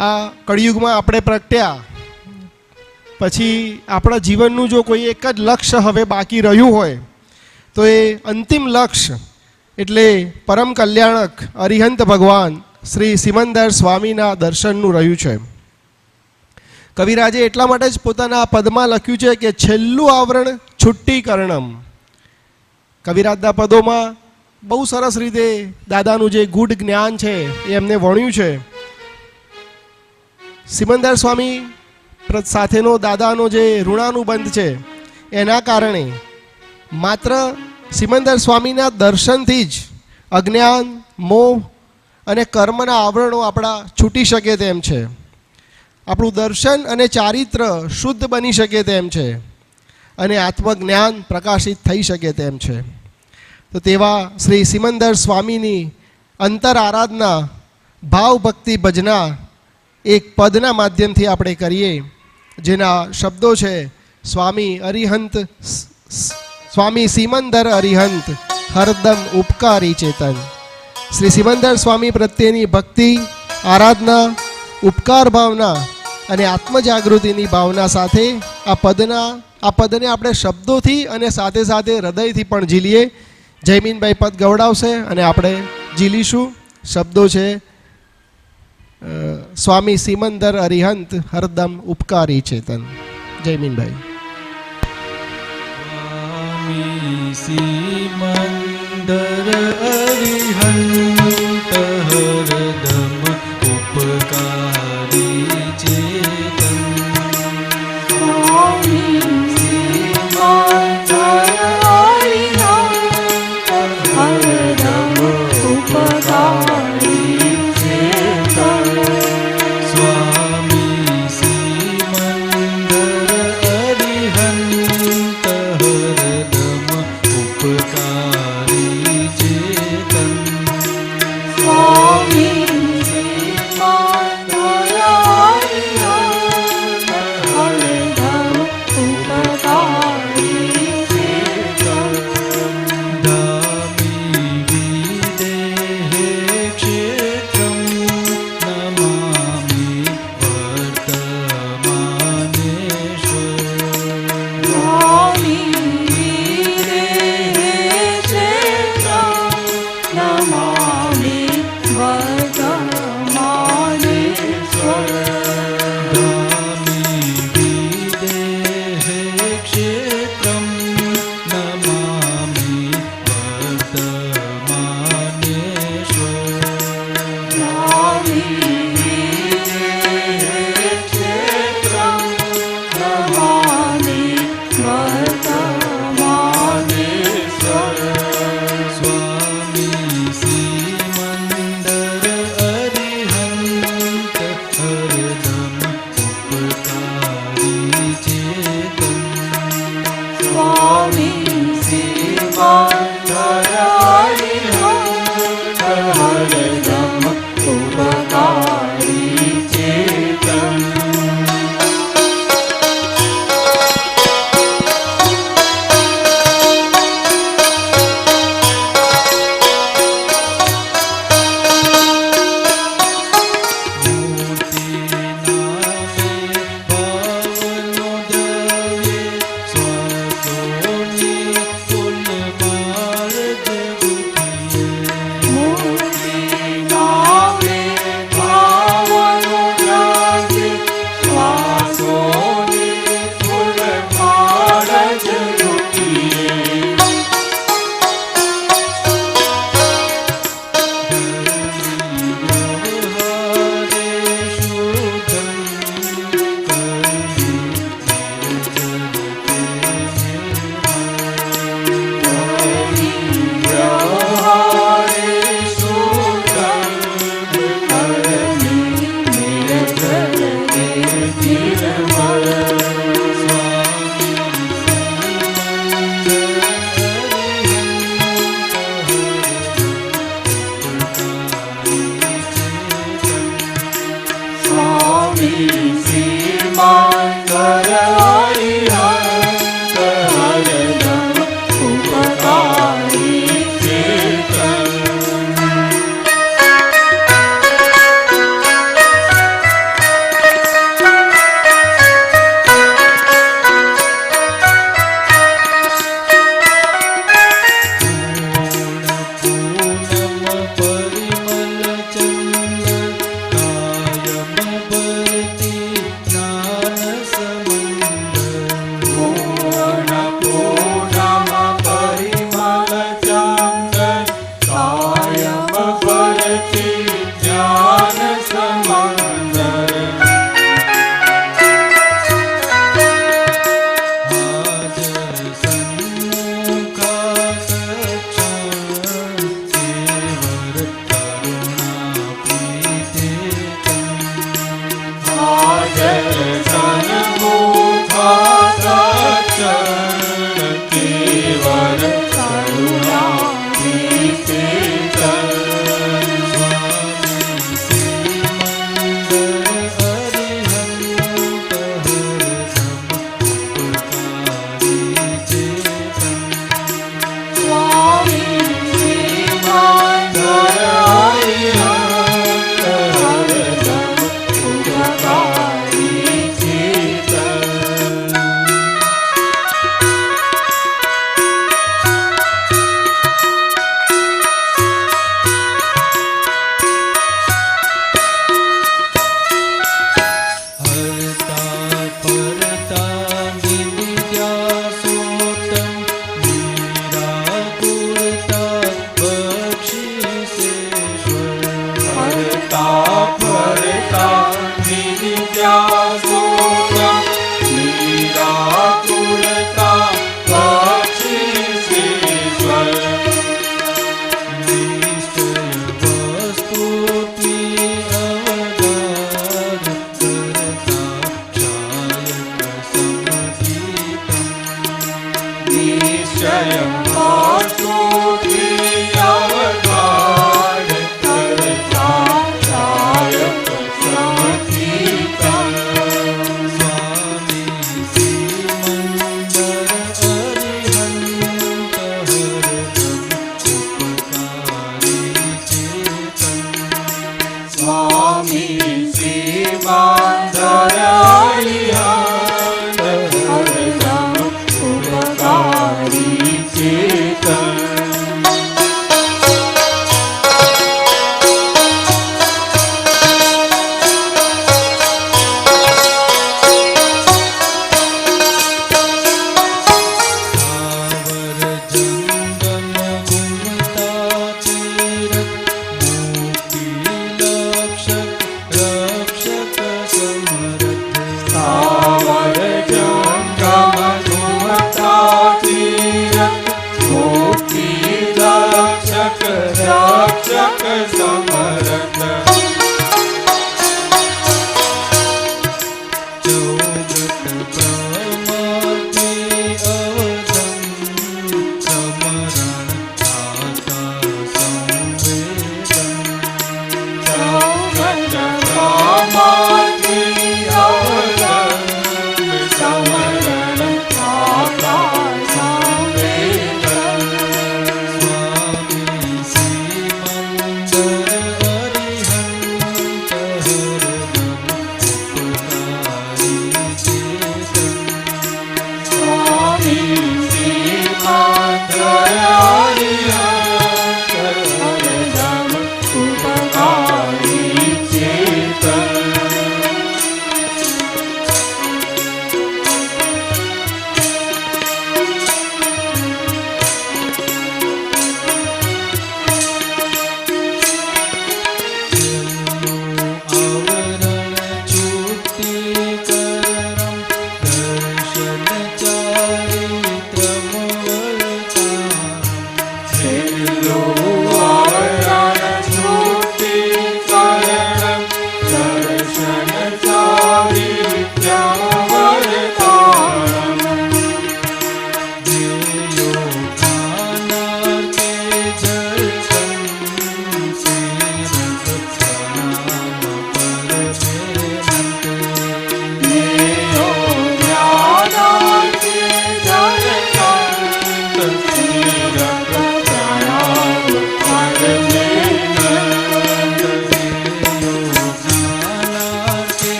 આ કળિયુગમાં આપણે પ્રગટ્યા પછી આપણા જીવનનું જો કોઈ એક જ લક્ષ્ય હવે બાકી રહ્યું હોય તો એ અંતિમ લક્ષ્ય એટલે પરમ કલ્યાણક અરિહંત ભગવાન શ્રી સિમંદર સ્વામીના દર્શનનું રહ્યું છે. કવિરાજે એટલા માટે જ પોતાના પદમાં લખ્યું છે કે છેલ્લું આવરણ છુટ્ટી કર્ણમ. કવિરાજના પદોમાં બહુ સરસ રીતે દાદાનું જે ગૂઢ જ્ઞાન છે એ એમને વણ્યું છે. સિમંદર સ્વામી સાથેનો દાદાનો જે ઋણાનુબંધ છે એના કારણે માત્ર સિમંદર સ્વામીના દર્શનથી જ અજ્ઞાન, મોહ અને કર્મના આવરણો આપણા છૂટી શકે તેમ છે. આપણું દર્શન અને ચારિત્ર શુદ્ધ બની શકે તેમ છે અને આત્મજ્ઞાન પ્રકાશિત થઈ શકે તેમ છે. તો તેવા શ્રી સિમંદર સ્વામીની અંતર આરાધના ભાવ ભક્તિ ભજના એક પદના માધ્યમથી આપણે કરીએ, જેના શબ્દો છે સ્વામી અરિહંત, સ્વામી સિમંદર અરિહંત હરદમ ઉપકારી ચેતન. શ્રી સિમંદર સ્વામી પ્રત્યેની ભક્તિ, આરાધના, ઉપકાર ભાવના અને આત્મજાગૃતિની ભાવના સાથે આ પદને આપણે શબ્દોથી અને સાથે સાથે હૃદયથી પણ ઝીલીએ. જયમીનભાઈ પદ ગવડાવશે અને આપણે ઝીલીશું. શબ્દો છે સ્વામી સિમંદર અરિહંત હરદમ ઉપકારી ચેતન. જયમીનભાઈ. સિમંદર અરિહંત હરદમ ઉપકારી ચેતન. સ્વામી સિમંદર અરિહંત હરદમ ઉપકારી ચેતન. સ્વામી સિમંદર અરિહંત હરદમ ઉપકારી ચેતન. સ્વામી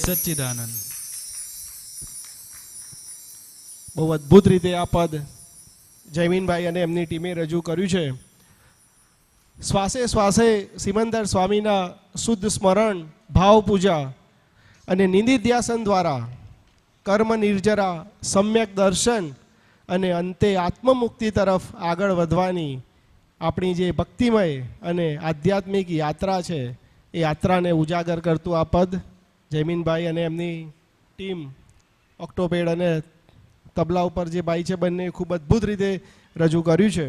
સચ્ચિદાનંદ. બહુ અદ્ભુત રીતે આ પદ જયમીનભાઈ અને એમની ટીમે રજૂ કર્યું છે. શ્વાસે શ્વાસે સિમંદર સ્વામીના શુદ્ધ સ્મરણ ભાવ પૂજા અને નિધિધ્યાસન દ્વારા કર્મ નિર્જરા સમ્યક દર્શન અને અંતે આત્મમુક્તિ તરફ આગળ વધવાની આપણી જે ભક્તિમય અને આધ્યાત્મિક યાત્રા છે એ યાત્રાને ઉજાગર કરતું આ પદ જયમીનભાઈ અને એમની ટીમ ઓક્ટોપેડ અને તબલા ઉપર જે ભાઈ છે બંને ખૂબ અદ્ભુત રીતે રજૂ કર્યું છે.